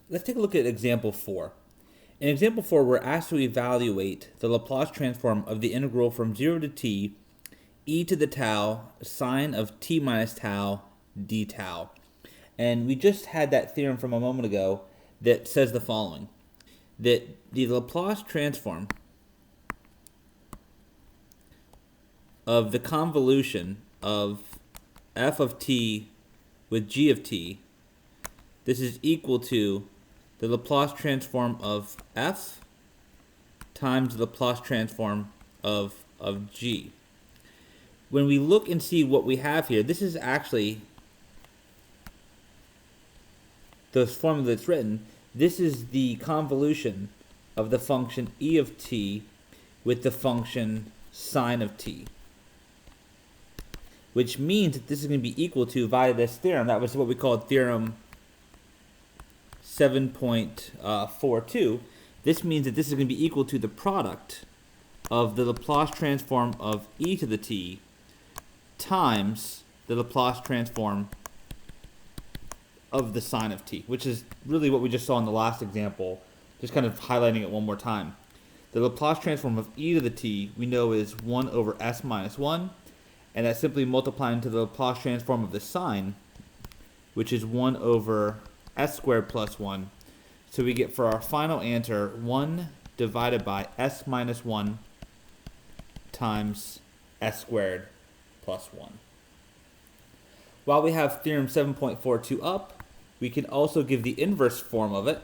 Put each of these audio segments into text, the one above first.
Let's take a look at example 4. In example 4, we're asked to evaluate the Laplace transform of the integral from 0 to t e to the tau sine of t minus tau d tau. And we just had that theorem from a moment ago that says the following, that the Laplace transform of the convolution of f of t with g of t, this is equal to the Laplace transform of f times the Laplace transform of g. When we look and see what we have here, this is actually the formula that's written. This is the convolution of the function e of t with the function sine of t, which means that this is going to be equal to, via this theorem, that was what we called theorem 7.42, this means that this is going to be equal to the product of the Laplace transform of e to the t times the Laplace transform of the sine of t, which is really what we just saw in the last example, just kind of highlighting it one more time. The Laplace transform of e to the t we know is 1 over s minus 1, and that's simply multiplying to the Laplace transform of the sine, which is 1 over s squared plus 1. So we get for our final answer 1 divided by s minus 1 times s squared plus 1. While we have theorem 7.42 up, we can also give the inverse form of it.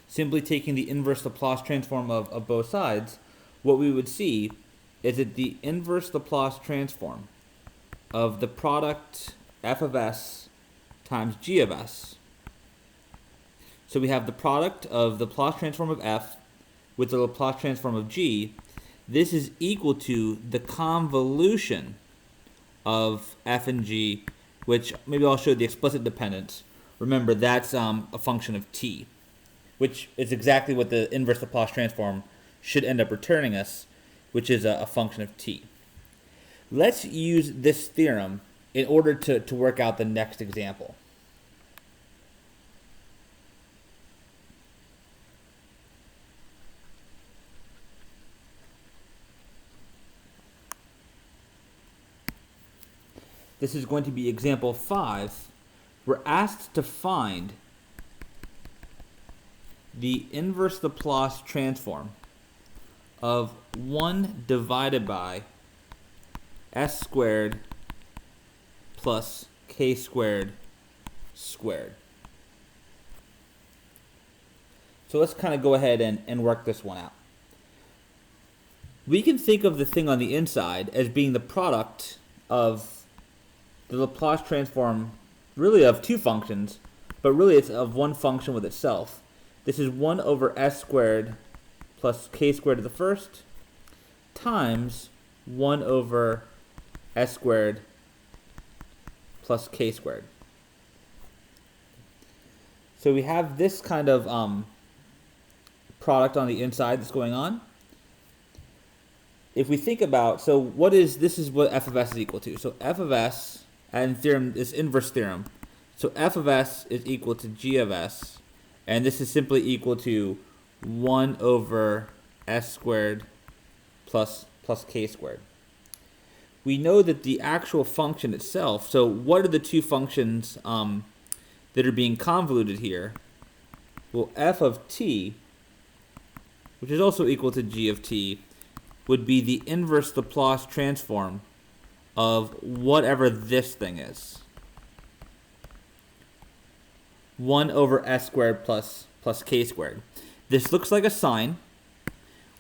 Simply taking the inverse Laplace transform of both sides, what we would see is that the inverse Laplace transform of the product f of s times g of s. So we have the product of the Laplace transform of f with the Laplace transform of g. This is equal to the convolution of f and g, which maybe I'll show the explicit dependence. Remember, that's a function of t, which is exactly what the inverse Laplace transform should end up returning us, which is a function of t. Let's use this theorem in order to work out the next example. This is going to be example 5. We're asked to find the inverse Laplace transform of 1 divided by s squared plus k squared squared. So let's kind of go ahead and work this one out. We can think of the thing on the inside as being the product of the Laplace transform, really of two functions, but really it's of one function with itself. This is 1 over s squared plus k squared to the first times 1 over s squared plus k squared. So we have this kind of product on the inside that's going on. If we think about, so this is what f of s is equal to. So f of s, and theorem, this inverse theorem. So f of s is equal to g of s, and this is simply equal to 1 over s squared plus k squared. We know that the actual function itself, so what are the two functions that are being convoluted here? Well, f of t, which is also equal to g of t, would be the inverse Laplace transform of whatever this thing is. 1 over s squared plus k squared. This looks like a sine.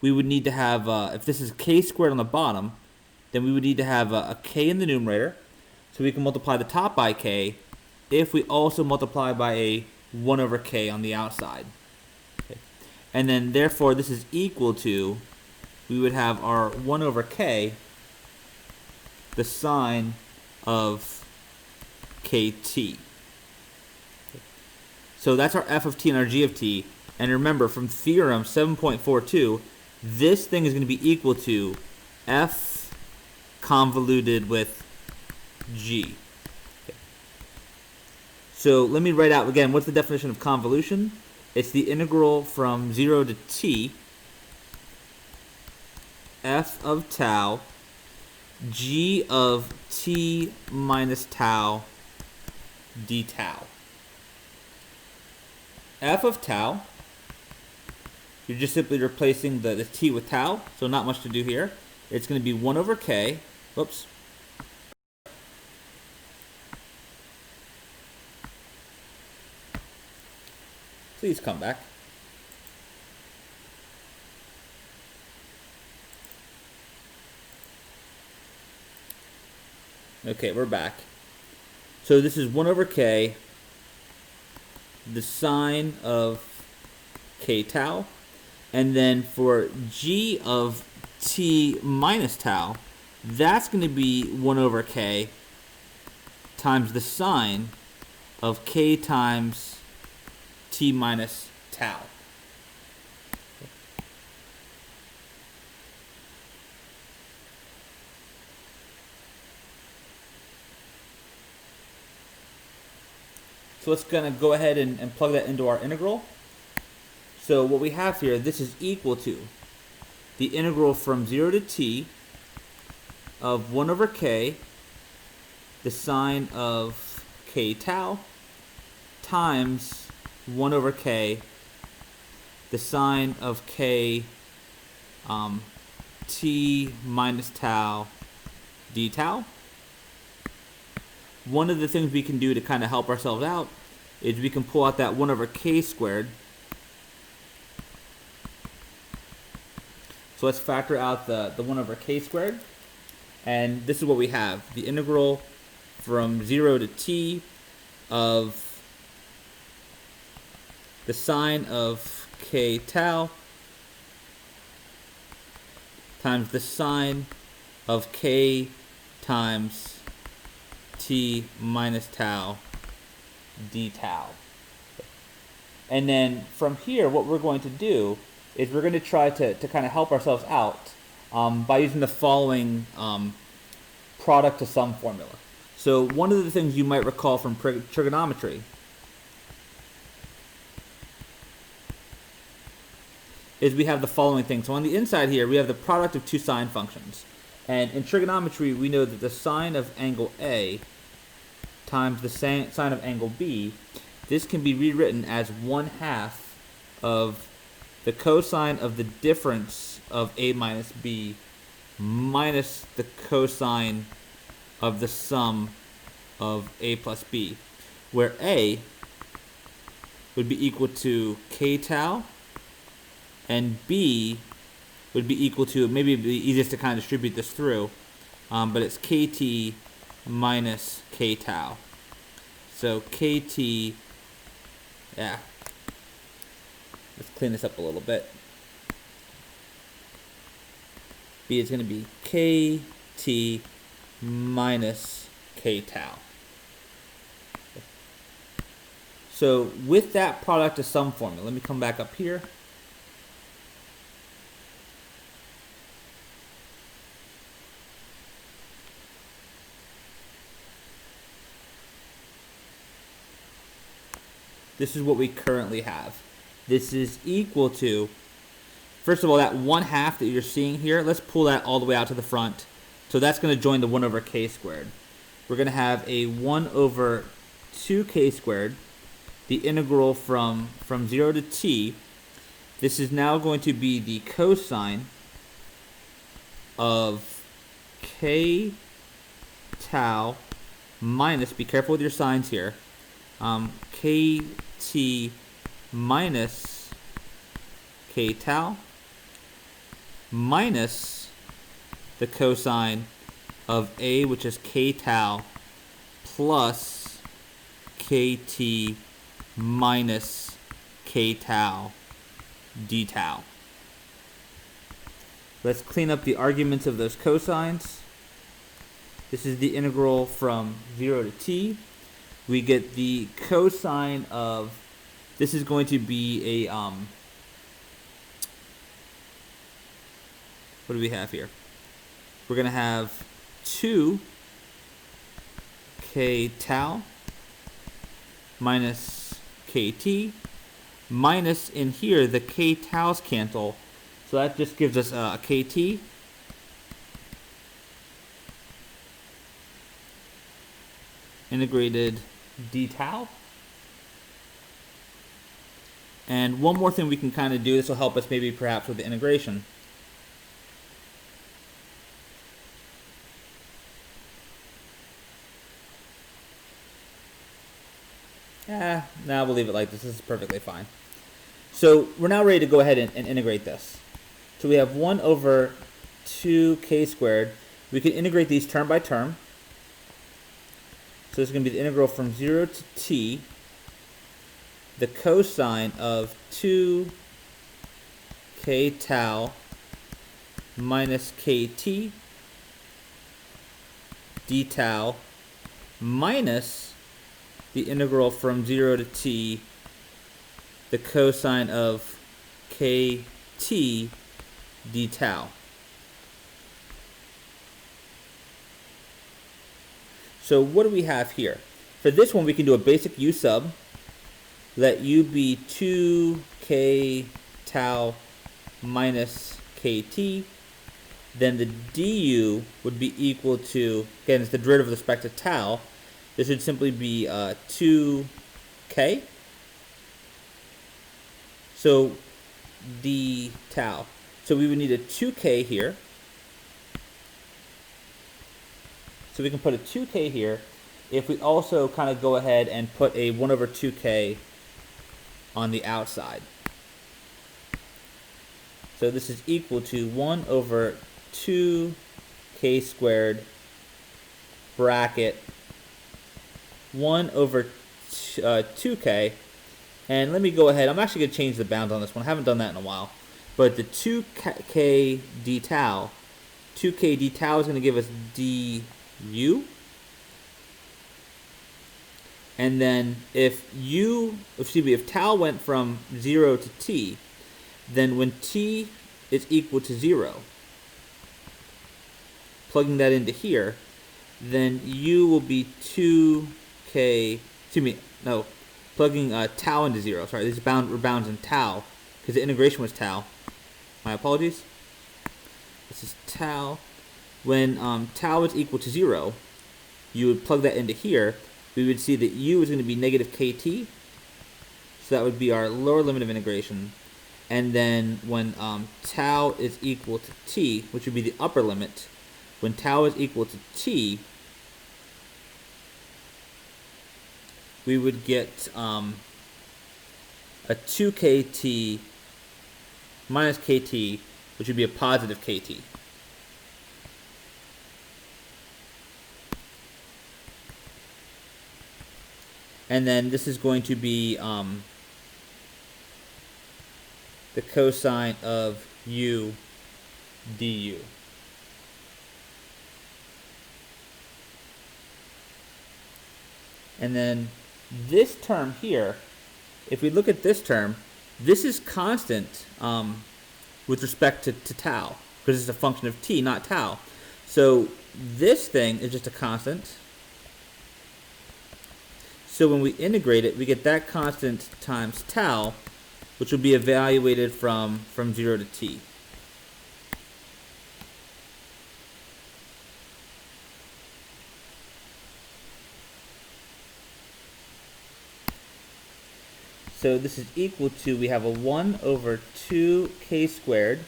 We would need to have, if this is k squared on the bottom, then we would need to have a k in the numerator. So we can multiply the top by k if we also multiply by a 1 over k on the outside. Okay. And then therefore this is equal to, we would have our 1 over k, the sine of kt. So that's our f of t and our g of t. And remember, from theorem 7.42, this thing is going to be equal to f convoluted with g. Okay. So let me write out again, what's the definition of convolution? It's the integral from 0 to t f of tau g of t minus tau d tau. F of tau, you're just simply replacing the t with tau, so not much to do here. It's going to be 1 over k. Whoops. Please come back. Okay, we're back. So this is 1 over k, the sine of k tau, and then for g of t minus tau, that's going to be 1 over k times the sine of k times t minus tau. So let's gonna go ahead and plug that into our integral. So what we have here, this is equal to the integral from 0 to t of 1 over k, the sine of k tau, times 1 over k, the sine of k t minus tau d tau. One of the things we can do to kind of help ourselves out is we can pull out that 1 over k squared. So let's factor out the 1 over k squared. And this is what we have. The integral from 0 to t of the sine of k tau times the sine of k times t minus tau d tau. And then from here, what we're going to do is we're going to try to kind of help ourselves out by using the following product to sum formula. So one of the things you might recall from trigonometry is we have the following thing. So on the inside here, we have the product of two sine functions. And in trigonometry, we know that the sine of angle A times the sine of angle B, this can be rewritten as 1/2 of the cosine of the difference of A minus B minus the cosine of the sum of A plus B, where A would be equal to k tau, and B would be equal to, maybe it'd be easiest to kind of distribute this through, but it's kt minus k tau. So kt, yeah, let's clean this up a little bit. B is going to be kt minus k tau. So with that product of sum formula, let me come back up here. This is what we currently have. This is equal to, first of all, that 1/2 that you're seeing here, let's pull that all the way out to the front. So that's going to join the 1 over k squared. We're going to have a 1 over 2k squared, the integral from 0 to t. This is now going to be the cosine of k tau minus, be careful with your signs here, kt minus k tau minus the cosine of A, which is k tau, plus kt minus k tau d tau. Let's clean up the arguments of those cosines. This is the integral from 0 to t. We get the cosine of, this is going to be a what do we have here? We're going to have 2 k tau minus kt minus, in here, the k taus cancel. So that just gives us a kt. Integrated d tau. And one more thing we can kind of do, this will help us maybe perhaps with the integration. Now we'll leave it like this. This is perfectly fine. So we're now ready to go ahead and integrate this. So we have 1 over 2k squared. We can integrate these term by term. So this is going to be the integral from 0 to t, the cosine of 2k tau minus kt d tau minus the integral from 0 to t, the cosine of kt d tau. So what do we have here? For this one, we can do a basic u sub. Let u be 2k tau minus kt. Then the du would be equal to, again, it's the derivative with respect to tau. This would simply be 2k. So d tau. So we would need a 2k here. So we can put a 2k here if we also kind of go ahead and put a 1 over 2k on the outside. So this is equal to 1 over 2k squared bracket 1 over 2k. And let me go ahead. I'm actually going to change the bounds on this one. I haven't done that in a while. But the 2k d tau, 2k d tau is going to give us du. And then if tau went from 0 to t, then when t is equal to 0, plugging that into here, then u will be 2k, plugging tau into 0. Sorry, these were bounds in tau, because the integration was tau. My apologies. This is tau. When tau is equal to 0, you would plug that into here. We would see that u is going to be negative kt. So that would be our lower limit of integration. And then when tau is equal to t, which would be the upper limit, when tau is equal to t, we would get a 2kt minus kt, which would be a positive kt. And then this is going to be the cosine of u du. And then this term here, if we look at this term, this is constant with respect to tau, because it's a function of t, not tau. So this thing is just a constant. So when we integrate it, we get that constant times tau, which will be evaluated from 0 to t. So this is equal to, we have a 1 over 2k squared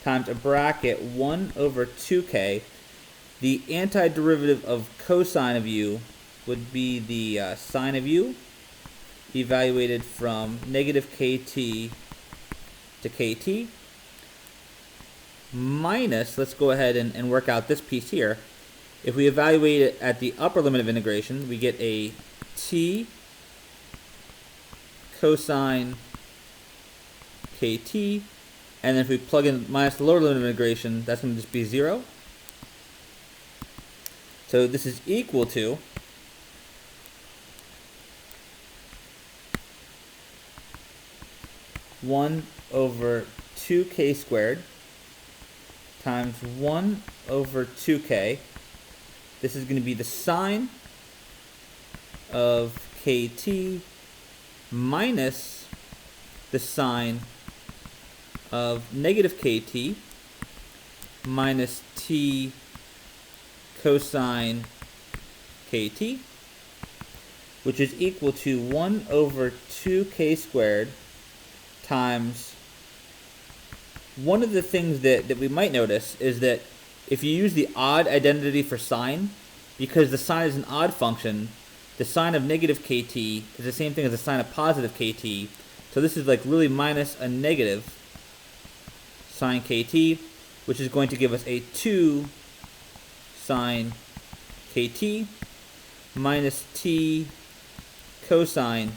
times a bracket 1 over 2k. The antiderivative of cosine of u would be the sine of u, evaluated from negative kt to kt, minus, let's go ahead and work out this piece here. If we evaluate it at the upper limit of integration, we get a t cosine kt, and then if we plug in minus the lower limit of integration, that's going to just be 0. So this is equal to (1 over 2k squared) times 1 over 2k. This is going to be the sine of kt minus the sine of negative kt minus t cosine kt, which is equal to 1 over 2k squared times, one of the things that we might notice is that if you use the odd identity for sine, because the sine is an odd function, the sine of negative kt is the same thing as the sine of positive kt. So this is like really minus a negative sine kt, which is going to give us a 2 sine kt minus t cosine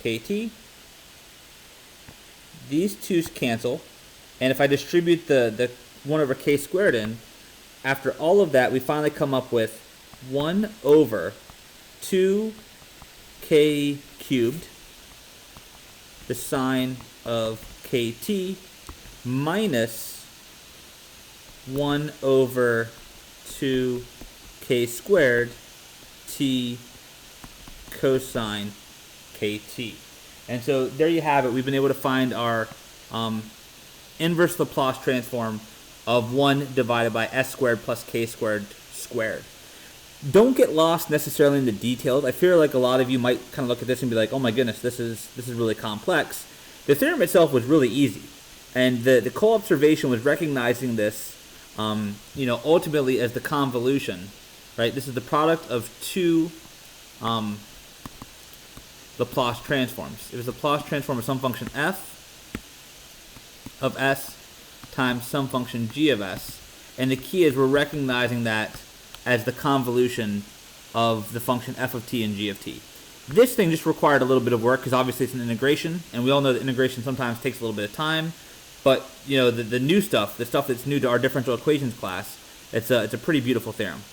kt. These twos cancel, and if I distribute the 1 over k squared in, after all of that, we finally come up with 1 over 2k cubed, the sine of kt, minus 1 over 2k squared t cosine kt. And so there you have it. We've been able to find our inverse Laplace transform of 1 divided by s squared plus k squared squared. Don't get lost necessarily in the details. I feel like a lot of you might kind of look at this and be like, oh my goodness, this is really complex. The theorem itself was really easy. And the co-observation was recognizing this, ultimately as the convolution, right? This is the product of two Laplace transforms. It was the Laplace transform of some function f of s times some function g of s. And the key is we're recognizing that as the convolution of the function f of t and g of t. This thing just required a little bit of work because obviously it's an integration, and we all know that integration sometimes takes a little bit of time. But the new stuff, the stuff that's new to our differential equations class, it's a pretty beautiful theorem.